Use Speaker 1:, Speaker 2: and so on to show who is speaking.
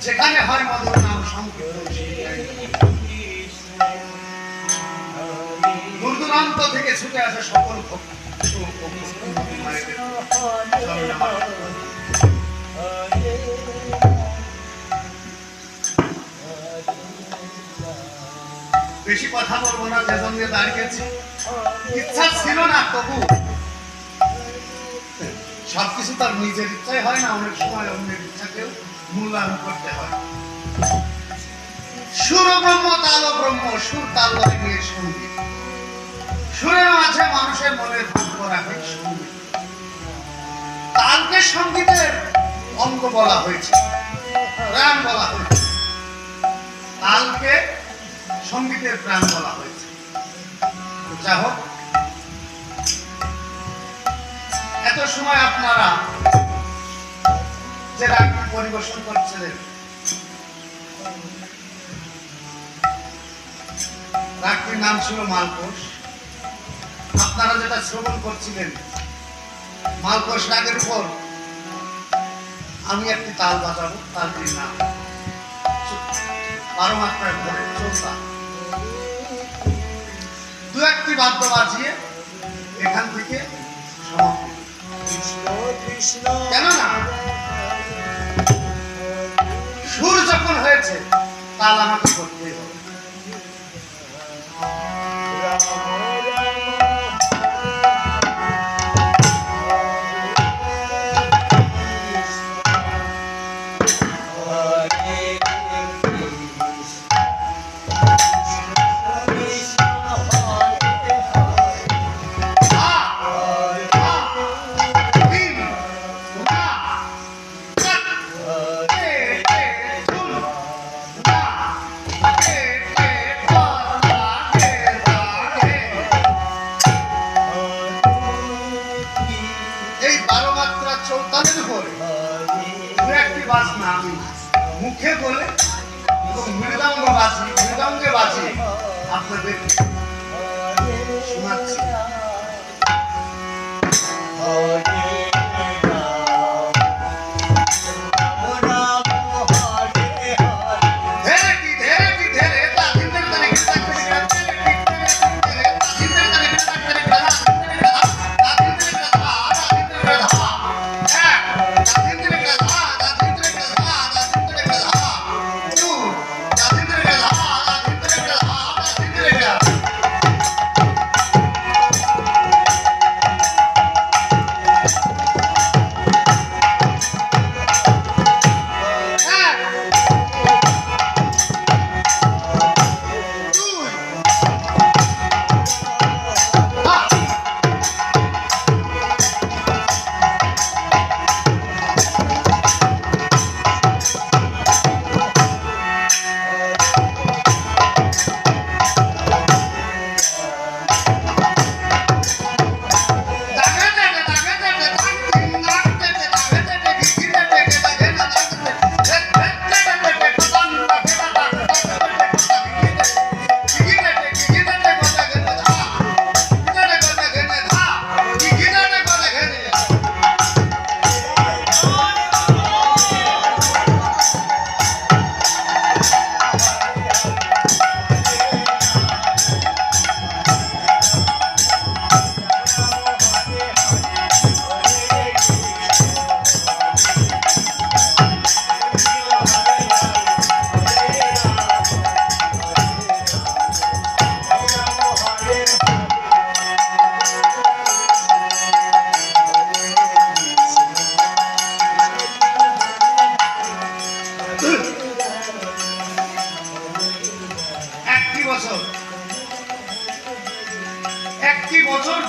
Speaker 1: যেখানে হয় মধুর নাম সংকীর্তন, দূর দূরান্ত থেকে ছুটে আসে সকল ভক্ত বেশি কথা বলবো না, যে জন্য দাঁড়িয়েছি। ইচ্ছা ছিল না, তবু সবকিছু তার নিজের ইচ্ছাই হয় না, অনেক সময় অন্যের ইচ্ছাকেও মূল্যায়ন করতে হয়। সুর ব্রহ্ম, তাল ব্রহ্ম, সুর তাল নিয়ে সঙ্গীত। সুরের মাঝে মানুষের মনের ভাগ্য রাখে সঙ্গীত। তালকে সঙ্গীতের অঙ্গ বলা হয়েছে, প্রাণ বলা হয়েছে। তালকে সঙ্গীতের প্রাণ বলা হয়েছে। যা হোক, এত সময় আপনারা যে রাগটি পরিবেশন করছিলেন, রাগটির নাম ছিল মালকোষ। আপনারা যেটা শ্রবণ করছিলেন, মালকোষ রাগের উপর আমি একটি তাল বাজাবো, তালটির নাম 12 মাত্রার ধরে চলতা। দু একটি বাদ্য বাজিয়ে এখান থেকে সমাপ্তি। কেননা সুর যখন হয়েছে, তাল আমাকে করতেই হবে। মুখে বলে মৃদঙ্গে বাজিয়ে আপনাদের শোনাচ্ছি। একটি বছর